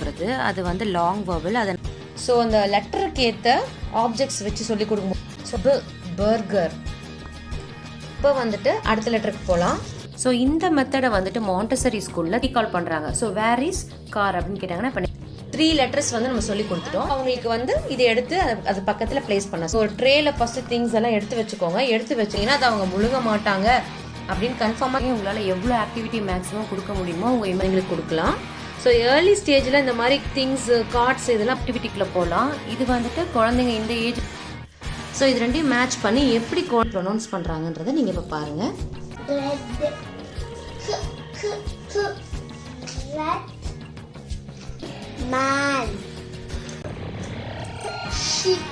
வருது. அது வந்து லாங் வவல். அது ஸோ அந்த லெட்டருக்கு ஏற்ற ஆப்ஜெக்ட்ஸ் வச்சு சொல்லி கொடுக்கும்போது ஸோ பர்கர். இப்போ வந்துட்டு அடுத்த லெட்டருக்கு போகலாம். ஸோ இந்த மெத்தடை வந்துட்டு மாண்டசரி ஸ்கூலில் ரீகால் பண்ணுறாங்க. ஸோ வேர் இஸ் கார் அப்படின்னு கேட்டாங்கன்னா இப்போ 3 லெட்டர்ஸ் வந்து நம்ம சொல்லி கொடுத்துட்டோம். அவங்களுக்கு வந்து இதை எடுத்து அது பக்கத்தில் பிளேஸ் பண்ண. ஸோ ஒரு ட்ரேல ஃபஸ்ட்டு திங்ஸ் எல்லாம் எடுத்து வச்சுக்கோங்க. எடுத்து வச்சிங்கன்னா அது அவங்க முழுங்க மாட்டாங்க அப்படின்னு கன்ஃபார்மாக உங்களால் எவ்வளோ ஆக்டிவிட்டி மேக்ஸிமம் கொடுக்க முடியுமோ உங்கள் இவங்களுக்கு கொடுக்கலாம். ஸோ ஏர்லி ஸ்டேஜில் இந்த மாதிரி திங்ஸ் கார்ட்ஸ் இதெல்லாம் ஆக்டிவிட்டிக்குள்ளே போகலாம். இது வந்துட்டு குழந்தைங்க இந்த ஏஜ். ஸோ இது ரெண்டையும் மேட்ச் பண்ணி எப்படி கோட் ப்ரொனவுன்ஸ் பண்ணுறாங்கன்றதை நீங்கள் இப்போ பாருங்கள். Man. Sheep.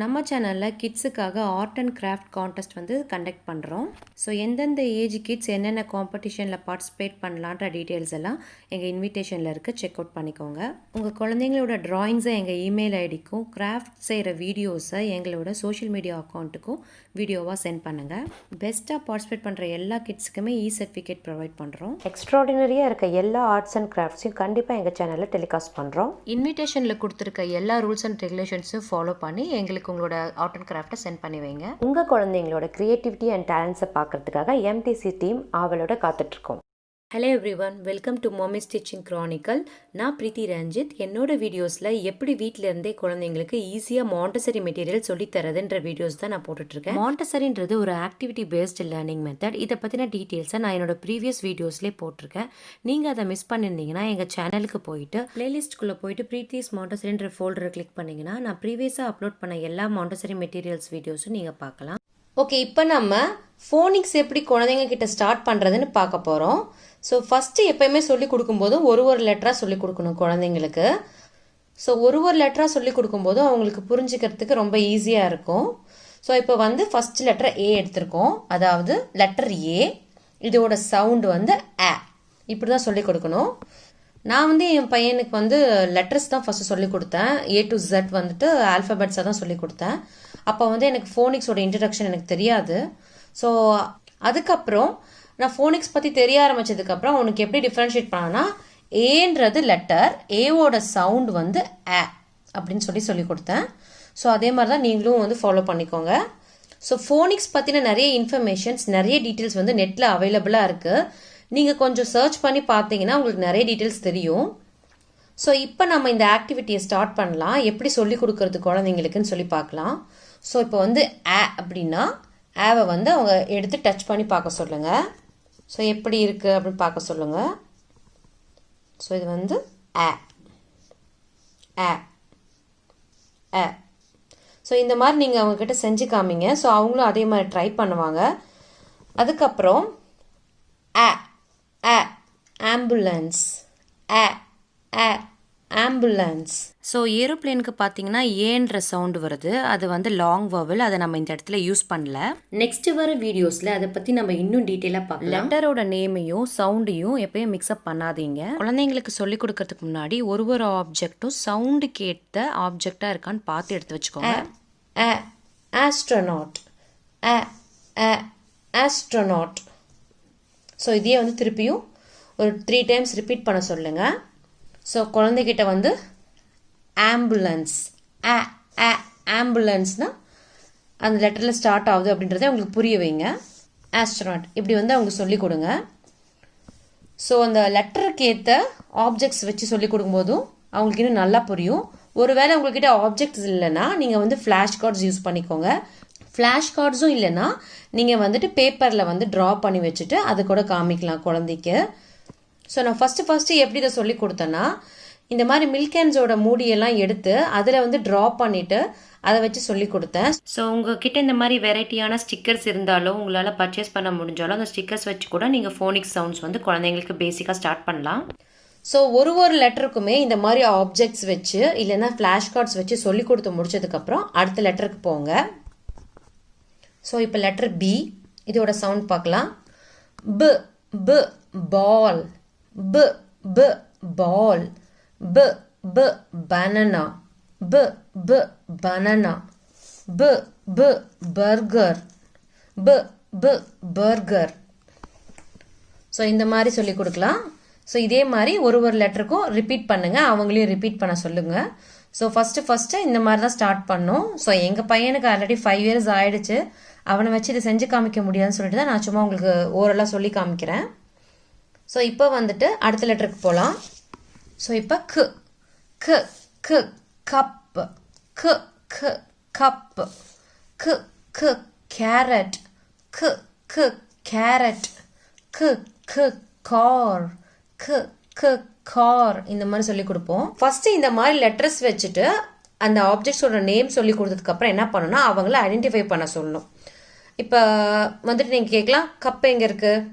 நம்ம சேனலில் கிட்ஸுக்காக ஆர்ட் அண்ட் கிராஃப்ட் கான்டெஸ்ட் வந்து கண்டக்ட் பண்ணுறோம். ஸோ எந்தெந்த ஏஜ் கிட்ஸ் என்னென்ன காம்படிஷனில் பார்ட்டிசிபேட் பண்ணலான்ற டீட்டெயில்ஸ் எல்லாம் எங்கள் இன்விடேஷனில் இருக்க செக் அவுட் பண்ணிக்கோங்க. உங்கள் குழந்தைங்களோட ட்ராயிங்ஸை எங்கள் இமெயில் ஐடிக்கும் கிராஃப்ட் செய்கிற வீடியோஸை எங்களோட சோஷியல் மீடியா அக்கௌண்ட்டுக்கும் வீடியோவாக சென்ட் பண்ணுங்கள். பெஸ்ட்டாக பார்ட்டிசிபேட் பண்ணுற எல்லா கிட்ஸுக்குமே சர்டிஃபிகேட் ப்ரொவைட் பண்ணுறோம். எக்ஸ்ட்ராடினரியாக இருக்க எல்லா ஆர்ட்ஸ் அண்ட் கிராஃப்ட்ஸையும் கண்டிப்பாக எங்கள் சேனலில் டெலிகாஸ்ட் பண்ணுறோம். இன்விடேஷனில் கொடுத்துருக்க எல்லா ரூல்ஸ் அண்ட் ரெகுலேஷன்ஸும் ஃபாலோ பண்ணி எங்களுக்கு உங்களோட ஆர்ட் அண்ட் கிராஃப்ட்டை சென்ட் பண்ணி வைங்க. உங்கள் குழந்தைங்களோட கிரியேட்டிவிட்டி அண்ட் டேலண்ட்ஸை பார்க்கறதுக்காக MTC டீம் ஆவலோட காத்துட்ருக்கோம். Hello everyone, welcome to Mommies teaching chronicle. நான் பிரீத்தி ரஞ்சித். என்னோட வீடியோஸில் எப்படி வீட்டிலேருந்தே குழந்தைங்களுக்கு ஈஸியாக மாண்டசரி மெட்டீரியல் சொல்லித்தரதுன்ற வீடியோஸ் தான் நான் போட்டுட்ருக்கேன். மாண்டசரின்றது ஒரு ஆக்டிவிட்டி பேஸ்டு லேர்னிங் மெத்தட். இதை பற்றின டீட்டெயில்ஸை நான் என்னோட ப்ரீவியஸ் வீடியோஸ்லேயே போட்டிருக்கேன். நீங்கள் அதை மிஸ் பண்ணியிருந்தீங்கன்னா எங்கள் சேனலுக்கு போயிட்டு பிளேலிஸ்ட்குள்ளே போயிட்டு ப்ரீத்திஸ் மாண்டசரின்ற ஃபோல்டரை கிளிக் பண்ணிங்கன்னா நான் ப்ரீவியஸாக அப்லோட் பண்ண எல்லா மாண்டசரி மெட்டீரியல்ஸ் வீடியோஸும் நீங்கள் பார்க்கலாம். ஓகே, இப்போ நம்ம ஃபோனிக்ஸ் எப்படி குழந்தைங்க கிட்ட ஸ்டார்ட் பண்ணுறதுன்னு பார்க்க போகிறோம். ஸோ ஃபஸ்ட்டு எப்போயுமே சொல்லி கொடுக்கும்போது ஒரு லெட்டராக சொல்லி கொடுக்கணும் குழந்தைங்களுக்கு. ஸோ ஒரு லெட்டராக சொல்லி கொடுக்கும்போது அவங்களுக்கு புரிஞ்சுக்கிறதுக்கு ரொம்ப ஈஸியாக இருக்கும். ஸோ இப்போ வந்து ஃபஸ்ட் லெட்டர் ஏ எடுத்திருக்கோம். அதாவது லெட்டர் ஏ, இதோட சவுண்டு வந்து ஆ. இப்படி தான் சொல்லி கொடுக்கணும். நான் வந்து என் பையனுக்கு வந்து லெட்டர்ஸ் தான் ஃபஸ்ட்டு சொல்லி கொடுத்தேன். A to Z வந்துட்டு ஆல்ஃபபெட்ஸாக தான் சொல்லி கொடுத்தேன். அப்போ வந்து எனக்கு ஃபோனிக்ஸோட இன்ட்ரடக்ஷன் எனக்கு தெரியாது. ஸோ அதுக்கப்புறம் நான் ஃபோனிக்ஸ் பற்றி தெரிய ஆரம்பித்ததுக்கப்புறம் அவனுக்கு எப்படி டிஃப்ரென்ஷியேட் பண்ணான்னா ஏன்றது லெட்டர், ஏவோட சவுண்ட் வந்து ஆ அப்படின்னு சொல்லி கொடுத்தேன். ஸோ அதே மாதிரி தான் நீங்களும் வந்து ஃபாலோ பண்ணிக்கோங்க. ஸோ ஃபோனிக்ஸ் பற்றின நிறைய இன்ஃபர்மேஷன்ஸ், நிறைய டீட்டெயில்ஸ் வந்து நெட்டில் அவைலபிளாக இருக்குது. நீங்கள் கொஞ்சம் சர்ச் பண்ணி பார்த்தீங்கன்னா உங்களுக்கு நிறைய டீட்டெயில்ஸ் தெரியும். ஸோ இப்போ நம்ம இந்த ஆக்டிவிட்டியை ஸ்டார்ட் பண்ணலாம். எப்படி சொல்லி கொடுக்கறது குழந்தைங்களுக்குன்னு சொல்லி பார்க்கலாம். ஸோ இப்போ வந்து ஆ அப்படின்னா ஆவை வந்து அவங்க எடுத்து டச் பண்ணி பார்க்க சொல்லுங்கள். ஸோ எப்படி இருக்குது அப்படின்னு பார்க்க சொல்லுங்கள். ஸோ இது வந்து ஆ ஆ ஆ. ஸோ இந்த மாதிரி நீங்கள் அவங்கக்கிட்ட செஞ்சு காமிங்க. ஸோ அவங்களும் அதே மாதிரி ட்ரை பண்ணுவாங்க. அதுக்கப்புறம் ஆ ஆ ஆம்புலன்ஸ், ஆ ஆ ஆம்புலன்ஸ். ஸோ ஏரோப்ளேனுக்கு பார்த்தீங்கன்னா ஏன்ற சவுண்டு வருது. அது வந்து லாங் வவல். அதை நம்ம இந்த இடத்துல யூஸ் பண்ணல. நெக்ஸ்ட் வர வீடியோஸில் அதை பற்றி நம்ம இன்னும் டீட்டெயிலாக பார்க்கலாம். லெட்டரோட நேமையும் சவுண்டையும் எப்பயும் மிக்ஸ்அப் பண்ணாதீங்க. குழந்தைங்களுக்கு சொல்லிக் கொடுக்கறதுக்கு முன்னாடி ஒரு ஆப்ஜெக்டும் சவுண்டு கேட்ட ஆப்ஜெக்டாக இருக்கான்னு பார்த்து எடுத்து வச்சுக்கோங்க. Astronaut, astronaut. ஸோ இதையே வந்து திருப்பியும் ஒரு 3 டைம்ஸ் ரிப்பீட் பண்ண சொல்லுங்கள். ஸோ குழந்தைகிட்ட வந்து ஆம்புலன்ஸ், ஆம்புலன்ஸ்னால் அந்த லெட்டரில் ஸ்டார்ட் ஆகுது அப்படின்றத அவங்களுக்கு புரிய வைங்க. ஆஸ்ட்ரோநாட் இப்படி வந்து அவங்க சொல்லிக் கொடுங்க. ஸோ அந்த லெட்டருக்கு ஏற்ற ஆப்ஜெக்ட்ஸ் வச்சு சொல்லிக் கொடுக்கும்போதும் அவங்களுக்கு இன்னும் நல்லா புரியும். ஒருவேளை உங்கள்கிட்ட ஆப்ஜெக்ட்ஸ் இல்லைன்னா நீங்கள் வந்து ஃப்ளாஷ் கார்ட்ஸ் யூஸ் பண்ணிக்கோங்க. ஃப்ளாஷ் கார்ட்ஸும் இல்லைன்னா நீங்கள் வந்துட்டு பேப்பரில் வந்து ட்ரா பண்ணி வச்சுட்டு அது கூட காமிக்கலாம் குழந்தைக்கு. ஸோ நான் ஃபஸ்ட்டு எப்படி இதை சொல்லி கொடுத்தேன்னா இந்த மாதிரி மில்க் கேன்ஸோட மூடியெல்லாம் எடுத்து அதில் வந்து ட்ரா பண்ணிவிட்டு அதை வச்சு சொல்லி கொடுத்தேன். ஸோ உங்ககிட்ட இந்த மாதிரி வெரைட்டியான ஸ்டிக்கர்ஸ் இருந்தாலும் உங்களால் பர்ச்சேஸ் பண்ண முடிஞ்சாலும் அந்த ஸ்டிக்கர்ஸ் வச்சு கூட நீங்கள் ஃபோனிக்ஸ் சவுண்ட்ஸ் வந்து குழந்தைங்களுக்கு பேசிக்காக ஸ்டார்ட் பண்ணலாம். ஸோ ஒரு லெட்டருக்குமே இந்த மாதிரி ஆப்ஜெக்ட்ஸ் வச்சு இல்லைன்னா ஃப்ளாஷ் கார்ட்ஸ் வச்சு சொல்லி கொடுத்து முடிச்சதுக்கப்புறம் அடுத்த லெட்டருக்கு போங்க. ஸோ இப்போ லெட்டர் பி, இதோட சவுண்ட் பார்க்கலாம். ப ப பால், ப ப பால், ப ப banana, ப ப banana, ப ப burger, ப ப burger. ஸோ இந்த மாதிரி சொல்லி கொடுக்கலாம். ஸோ இதே மாதிரி ஒரு லெட்டருக்கும் ரிப்பீட் பண்ணுங்கள், அவங்களையும் ரிப்பீட் பண்ண சொல்லுங்கள். ஸோ ஃபஸ்ட்டு இந்த மாதிரி தான் ஸ்டார்ட் பண்ணோம். ஸோ எங்கள் பையனுக்கு ஆல்ரெடி 5 years ஆகிடுச்சு. அவனை வச்சு இதை செஞ்சு காமிக்க முடியாதுன்னு சொல்லிட்டு தான் நான் சும்மா உங்களுக்கு ஓரலாக சொல்லி காமிக்கிறேன். ஸோ இப்போ வந்துட்டு அடுத்த லெட்டருக்கு போகலாம். ஸோ இப்போ க் க் க் கப் க் க் கப் க் க் கேரட் க் க் கேரட் க் க் கார் க் க் கார் இந்த மாதிரி சொல்லி கொடுப்போம். ஃபர்ஸ்ட் இந்த மாதிரி லெட்டர்ஸ் வச்சுட்டு அந்த ஆப்ஜெக்ட்ஸோட நேம் சொல்லி கொடுத்ததுக்கப்புறம் என்ன பண்ணணும்னா அவங்கள ஐடென்டிஃபை பண்ண சொல்லணும். இப்போ வந்துட்டு நீங்கள் கேட்கலாம், கப் எங்கே இருக்குது,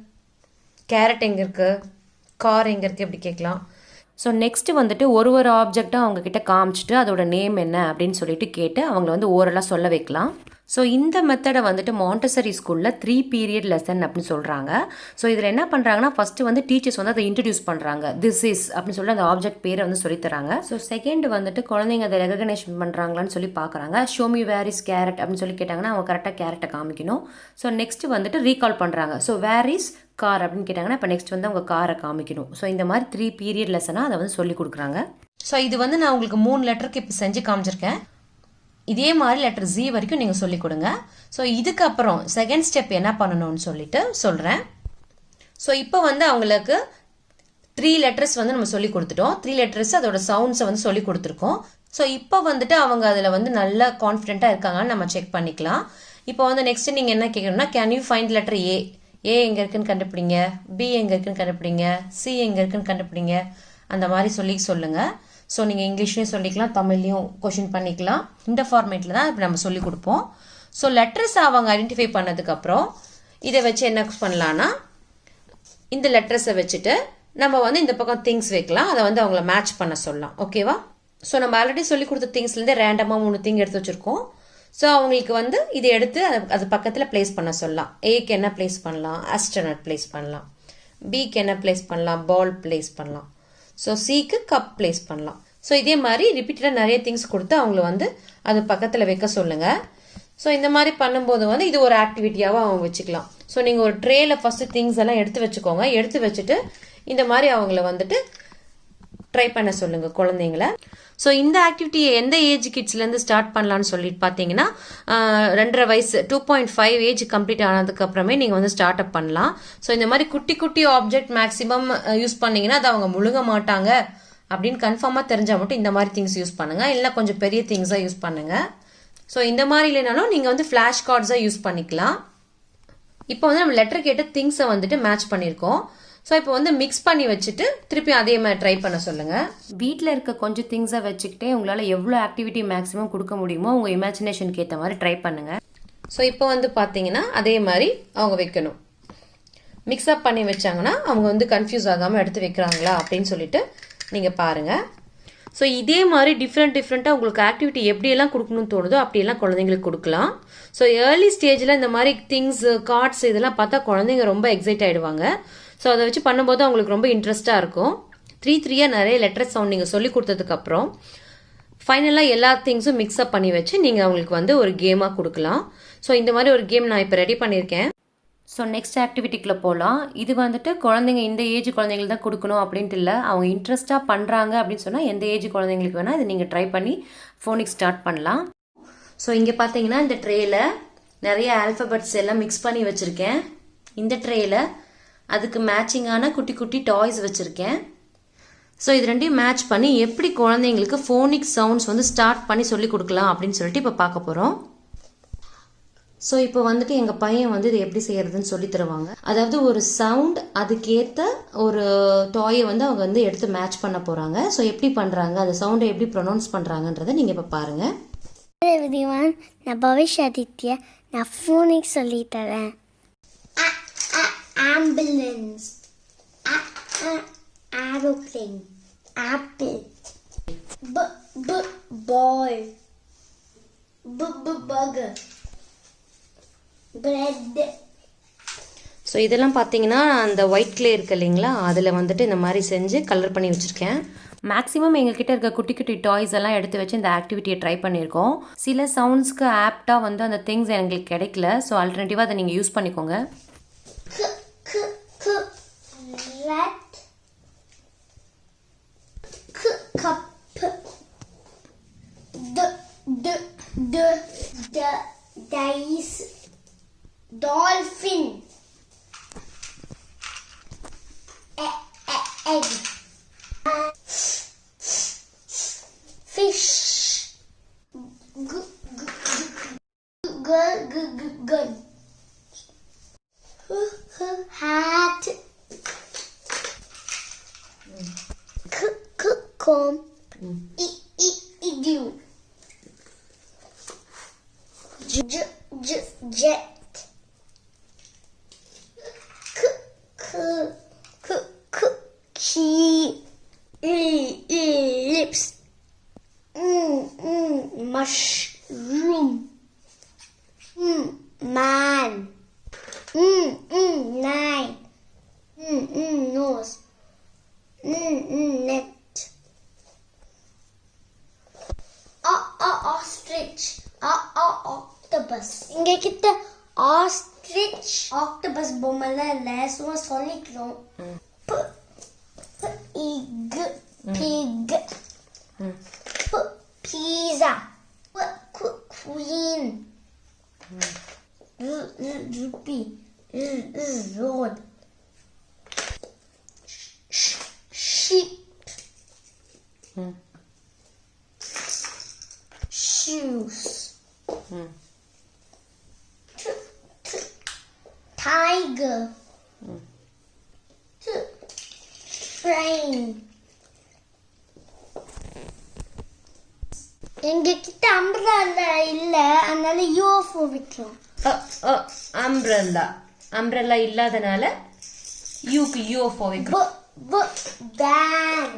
கேரட் எங்கே இருக்குது, கார் எங்கே இருக்குது, எப்படி கேட்கலாம். ஸோ நெக்ஸ்ட்டு வந்துட்டு ஒரு ஆப்ஜெக்டாக அவங்கக்கிட்ட காமிச்சிட்டு அதோட நேம் என்ன அப்படின்னு சொல்லிட்டு கேட்டு அவங்கள வந்து ஓரலாக சொல்ல வைக்கலாம். ஸோ இந்த மெத்தடை வந்துட்டு மாண்டசரி ஸ்கூலில் 3 period லெசன் அப்படின்னு சொல்கிறாங்க. ஸோ இதில் என்ன பண்ணுறாங்கன்னா ஃபஸ்ட்டு வந்து டீச்சர்ஸ் வந்து அதை இன்ட்ரடியூஸ் பண்ணுறாங்க, திஸ் இஸ் அப்படின்னு சொல்லி அந்த ஆப்ஜெக்ட் பேரை வந்து சொல்லித்தராங்க. ஸோ செகண்ட் வந்துட்டு குழந்தைங்க அதை ரெகக்னேஷன் பண்ணுறாங்களான்னு சொல்லி பார்க்குறாங்க. ஷோமி வேர் இஸ் கேரட் அப்படின்னு சொல்லி கேட்டாங்கன்னா அவங்க கரெக்டாக கேரட்டை காமிக்கணும். ஸோ நெக்ஸ்ட்டு வந்துட்டு ரீகால் பண்ணுறாங்க. ஸோ வேர் இஸ் கார் அப்படின்னு கேட்டாங்கன்னா இப்போ நெக்ஸ்ட் வந்து அவங்க காரை காமிக்கணும். ஸோ இந்த மாதிரி 3 period லெசனாக அதை வந்து சொல்லி கொடுக்குறாங்க. ஸோ இது வந்து நான் உங்களுக்கு 3 லெட்டருக்கு இப்போ செஞ்சு காமிச்சிருக்கேன். இதே மாதிரி லெட்டர் ஜி வரைக்கும் நீங்கள் சொல்லிக் கொடுங்க. ஸோ இதுக்கப்புறம் செகண்ட் ஸ்டெப் என்ன பண்ணணும்னு சொல்லிட்டு சொல்கிறேன். ஸோ இப்போ வந்து அவங்களுக்கு 3 letters வந்து நம்ம சொல்லி கொடுத்துட்டோம். 3 letters அதோட சவுண்ட்ஸை வந்து சொல்லி கொடுத்துருக்கோம். ஸோ இப்போ வந்துட்டு அவங்க அதில் வந்து நல்லா கான்ஃபிடென்ட்டாக இருக்காங்கன்னு நம்ம செக் பண்ணிக்கலாம். இப்போ வந்து நெக்ஸ்ட் நீங்கள் என்ன கேட்கணும்னா, can you find letter A, A எங்கே இருக்குன்னு கண்டுபிடிங்க, பி எங்கே இருக்குன்னு கண்டுபிடிங்க, சி எங்கே இருக்குன்னு கண்டுபிடிங்க, அந்த மாதிரி சொல்லுங்கள். ஸோ நீங்கள் இங்கிலீஷ்லேயும் சொல்லிக்கலாம், தமிழ்லையும் கொஷின் பண்ணிக்கலாம். இந்த ஃபார்மேட்டில் தான் இப்போ நம்ம சொல்லி கொடுப்போம். ஸோ லெட்டர்ஸ் அவங்க ஐடென்டிஃபை பண்ணதுக்கப்புறம் இதை வச்சு என்ன பண்ணலான்னா, இந்த லெட்டர்ஸை வச்சுட்டு நம்ம வந்து இந்த பக்கம் திங்ஸ் வைக்கலாம், அதை வந்து அவங்கள மேட்ச் பண்ண சொல்லலாம். ஓகேவா? ஸோ நம்ம ஆல்ரெடி சொல்லி கொடுத்த திங்ஸ்லேருந்தே ரேண்டமாக 3 திங் எடுத்து வச்சுருக்கோம். ஸோ அவங்களுக்கு வந்து இதை எடுத்து அது பக்கத்தில் பிளேஸ் பண்ண சொல்லலாம். ஏக்கு என்ன பிளேஸ் பண்ணலாம், ஆஸ்ட்ரோனட் பிளேஸ் பண்ணலாம். பிக்கு என்ன பிளேஸ் பண்ணலாம், பால் பிளேஸ் பண்ணலாம். ஸோ சிக்கு கப் பிளேஸ் பண்ணலாம். ஸோ இதே மாதிரி ரிப்பீட்டடாக நிறைய திங்ஸ் கொடுத்து அவங்கள வந்து அது பக்கத்தில் வைக்க சொல்லுங்கள். ஸோ இந்த மாதிரி பண்ணும்போது வந்து இது ஒரு ஆக்டிவிட்டியாகவும் அவங்க வச்சுக்கலாம். ஸோ நீங்கள் ஒரு ட்ரேயில் ஃபஸ்ட்டு திங்ஸ் எல்லாம் எடுத்து வச்சுக்கோங்க. எடுத்து வச்சுட்டு இந்த மாதிரி அவங்கள வந்துட்டு ட்ரை பண்ண சொல்லுங்கள் குழந்தைங்கள. ஸோ இந்த ஆக்டிவிட்டியை எந்த ஏஜ் கிட்ஸ்லேருந்து ஸ்டார்ட் பண்ணலான்னு சொல்லிட்டு பார்த்தீங்கன்னா 2.5 வயசு 2.5 ஏஜ் கம்ப்ளீட் ஆனதுக்கப்புறமே நீங்கள் வந்து ஸ்டார்ட் அப் பண்ணலாம். ஸோ இந்த மாதிரி குட்டி குட்டி ஆப்ஜெக்ட் மேக்ஸிமம் யூஸ் பண்ணிங்கன்னா அதை அவங்க முழுங்க மாட்டாங்க அப்படின்னு கன்ஃபார்மாக தெரிஞ்சால் மட்டும் இந்த மாதிரி திங்ஸ் யூஸ் பண்ணுங்கள். இல்லை கொஞ்சம் பெரிய திங்ஸாக யூஸ் பண்ணுங்கள். ஸோ இந்த மாதிரி இல்லைனாலும் நீங்கள் வந்து ஃப்ளாஷ் கார்ட்ஸாக யூஸ் பண்ணிக்கலாம். இப்போ வந்து நம்ம லெட்டர் கேட்ட திங்ஸை வந்துட்டு மேட்ச் பண்ணியிருக்கோம். ஸோ இப்போ வந்து மிக்ஸ் பண்ணி வச்சுட்டு திருப்பி அதே மாதிரி ட்ரை பண்ண சொல்லுங்கள். வீட்டில் இருக்க கொஞ்சம் திங்ஸை வச்சுக்கிட்டே உங்களால் எவ்வளோ ஆக்டிவிட்டி மேக்ஸிமம் கொடுக்க முடியுமோ உங்கள் இமேஜினேஷனுக்கு ஏற்ற மாதிரி ட்ரை பண்ணுங்கள். ஸோ இப்போ வந்து பார்த்தீங்கன்னா அதே மாதிரி அவங்க வைக்கணும். மிக்ஸ்அப் பண்ணி வச்சாங்கன்னா அவங்க வந்து கன்ஃபியூஸ் ஆகாமல் எடுத்து வைக்கிறாங்களா அப்படின்னு சொல்லிட்டு நீங்கள் பாருங்கள். ஸோ இதே மாதிரி டிஃப்ரெண்ட்டாக உங்களுக்கு ஆக்டிவிட்டி எப்படியெல்லாம் கொடுக்கணும்னு தோணுதோ அப்படியெல்லாம் குழந்தைங்களுக்கு கொடுக்கலாம். ஸோ ஏர்லி ஸ்டேஜில் இந்த மாதிரி திங்ஸ், கார்ட்ஸ் இதெல்லாம் பார்த்தா குழந்தைங்க ரொம்ப எக்ஸைட் ஆகிடுவாங்க. ஸோ அதை வச்சு பண்ணும்போது அவங்களுக்கு ரொம்ப இன்ட்ரெஸ்ட்டாக இருக்கும். 3 நிறைய லெட்டர் சவுண்ட் நீங்கள் சொல்லி கொடுத்ததுக்கப்புறம் ஃபைனலாக எல்லா திங்ஸும் மிக்ஸ்அப் பண்ணி வச்சு நீங்கள் அவங்களுக்கு வந்து ஒரு கேமாக கொடுக்கலாம். ஸோ இந்த மாதிரி ஒரு கேம் நான் இப்போ ரெடி பண்ணியிருக்கேன். ஸோ நெக்ஸ்ட் ஆக்டிவிட்டிக்குள்ளே போகலாம். இது வந்துட்டு குழந்தைங்க இந்த ஏஜ் குழந்தைங்களுக்கு தான் கொடுக்கணும் அப்படின்ட்டு இல்லை, அவங்க இன்ட்ரெஸ்ட்டாக பண்ணுறாங்க அப்படின்னு சொன்னால் எந்த ஏஜ் குழந்தைங்களுக்கு வேணால் இதை நீங்கள் ட்ரை பண்ணி ஃபோனிக்ஸ் ஸ்டார்ட் பண்ணலாம். ஸோ இங்கே பார்த்தீங்கன்னா இந்த ட்ரேயில் நிறைய ஆல்ஃபபெட்ஸ் எல்லாம் மிக்ஸ் பண்ணி வச்சுருக்கேன். இந்த ட்ரேயில் அதுக்கு மேட்சிங்கான குட்டி குட்டி டாய்ஸ் வச்சுருக்கேன். ஸோ இது ரெண்டையும் மேட்ச் பண்ணி எப்படி குழந்தைங்களுக்கு ஃபோனிக் சவுண்ட்ஸ் வந்து ஸ்டார்ட் பண்ணி சொல்லி கொடுக்கலாம் அப்படின்னு சொல்லிட்டு இப்போ பார்க்க போகிறோம். ஸோ இப்போ வந்துட்டு எங்கள் பையன் வந்து இது எப்படி செய்யறதுன்னு சொல்லி தருவாங்க. அதாவது ஒரு சவுண்ட் அதுக்கேற்ற ஒரு டாயை வந்து அவங்க வந்து எடுத்து மேட்ச் பண்ண போகிறாங்க. ஸோ எப்படி பண்ணுறாங்க, அந்த சவுண்டை எப்படி ப்ரொனவுன்ஸ் பண்ணுறாங்கன்றதை நீங்கள் இப்போ பாருங்கள். நான் பவிஷ் ஆதித்யா, நான் ஃபோனிக்ஸ் சொல்லி தரேன். Ambulance, aeroplane, apple, ball, burger, bread. So இதெல்லாம் பார்த்தீங்கன்னா அந்த ஒயிட் கிளே இருக்கு இல்லைங்களா, அதில் வந்துட்டு இந்த மாதிரி செஞ்சு கலர் பண்ணி வச்சுருக்கேன். மேக்ஸிமம் எங்ககிட்ட இருக்க குட்டி குட்டி டாய்ஸ் எல்லாம் எடுத்து வச்சு இந்த ஆக்டிவிட்டியை ட்ரை பண்ணியிருக்கோம். சில சவுண்ட்ஸ்க்கு ஆப்டாக வந்து அந்த திங்ஸ் எங்களுக்கு கிடைக்கல. ஸோ ஆல்டர்னேட்டிவாக அதை நீங்கள் யூஸ் பண்ணிக்கோங்க. rat. Cup. The dice. Dolphin. Egg. Fish. Gun. Hat. Comb. Igloo. Jet. Key. Lips. Mushroom. Man. Nine. Nose. Net. Ostrich. Octopus. இங்க கிட்ட ostrich octopus பொம்மல இல்ல சும்மா சொல்லிக்கிறோம். Pig. Pizza. Queen. Rupee. Road. Sheep. Shoes. Tiger. Train. எங்க கிட்ட umbrella இல்ல, அதனால UFO விக்கிறோம். அம்ப்ரெல்லா இல்லாதனால யூக்கு யூஎஃப்ஓ விக்கிறோம். Van.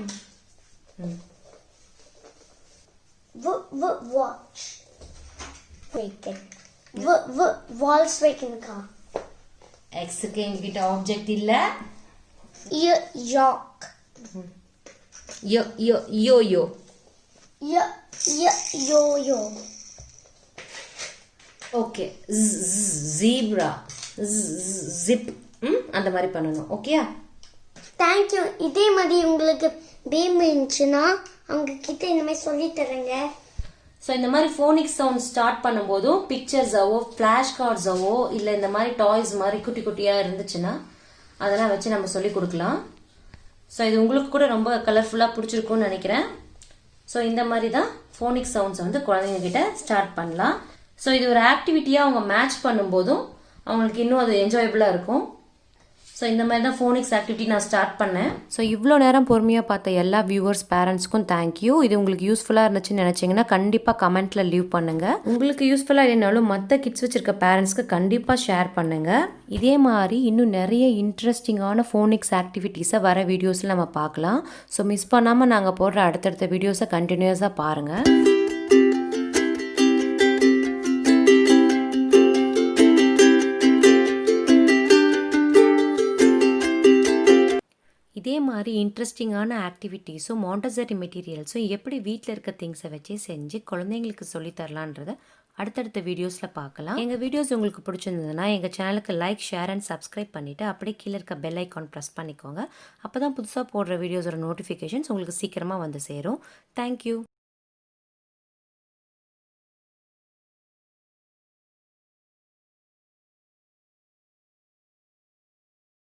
Watch. Volkswagen car. எக்ஸுக்கு எங்ககிட்ட ஆப்ஜெக்ட் இல்ல. York. Yoyo. Yo-yo. Okay. Zebra. Zip. அந்த மாதிரி பண்ணணும். ஓகேயா? தேங்க்யூ. இதே மாதிரி உங்களுக்கு பேம் இருந்துச்சுன்னா அவங்க கிட்ட இந்த மாதிரி சொல்லி தரேங்க. ஸோ இந்த மாதிரி ஃபோனிக்ஸ் சவுண்ட் ஸ்டார்ட் பண்ணும்போதும் பிக்சர்ஸாவோ ஃப்ளாஷ் கார்ட்ஸாவோ இல்லை இந்த மாதிரி டாய்ஸ் மாதிரி குட்டி குட்டியாக இருந்துச்சுன்னா அதெல்லாம் வச்சு நம்ம சொல்லி கொடுக்கலாம். ஸோ இது உங்களுக்கு கூட ரொம்ப கலர்ஃபுல்லாக பிடிச்சிருக்கும்னு நினைக்கிறேன். ஸோ இந்த மாதிரி தான் ஃபோனிக்ஸ் சவுண்ட்ஸை வந்து குழந்தைங்க கிட்ட ஸ்டார்ட் பண்ணலாம். ஸோ இது ஒரு ஆக்டிவிட்டியாக அவங்க மேட்ச் பண்ணும்போதும் அவங்களுக்கு இன்னும் அது என்ஜாயபிளாக இருக்கும். ஸோ இந்த மாதிரி தான் ஃபோனிக்ஸ் ஆக்டிவிட்டி நான் ஸ்டார்ட் பண்ணேன். ஸோ இவ்வளோ நேரம் பொறுமையாக பார்த்த எல்லா வியூவர்ஸ் பேரண்ட்ஸ்க்கும் தேங்க்யூ. இது உங்களுக்கு யூஸ்ஃபுல்லாக இருந்துச்சுன்னு நினச்சிங்கன்னா கண்டிப்பாக கமெண்ட்டில் லீவ் பண்ணுங்கள். உங்களுக்கு யூஸ்ஃபுல்லாக இல்லைனாலும் மற்ற கிட்ஸ் வச்சுருக்க பேரண்ட்ஸ்க்கு கண்டிப்பாக ஷேர் பண்ணுங்கள். இதே மாதிரி இன்னும் நிறைய இன்ட்ரெஸ்டிங்கான ஃபோனிக்ஸ் ஆக்டிவிட்டீஸை வர வீடியோஸில் நம்ம பார்க்கலாம். ஸோ மிஸ் பண்ணாமல் நாங்கள் போடுற அடுத்தடுத்த வீடியோஸை கண்டினியூஸாக பாருங்கள். இதே மாதிரி இன்ட்ரெஸ்டிங்கான ஆக்டிவிட்டீஸும் மாண்டசரி மெட்டீரியல்ஸும் எப்படி வீட்டில் இருக்க திங்ஸை வச்சு செஞ்சு குழந்தைங்களுக்கு சொல்லித்தரலான்றதை அடுத்தடுத்த வீடியோஸில் பார்க்கலாம். எங்கள் வீடியோஸ் உங்களுக்கு பிடிச்சிருந்ததுன்னா எங்கள் சேனலுக்கு லைக், ஷேர் அண்ட் சப்ஸ்கிரைப் பண்ணிவிட்டு அப்படியே கீழே இருக்க பெல் ஐக்கான் ப்ரெஸ் பண்ணிக்கோங்க. அப்போ தான் புதுசாக போடுற வீடியோஸோட நோட்டிஃபிகேஷன்ஸ் உங்களுக்கு சீக்கிரமாக வந்து சேரும். தேங்க்யூ.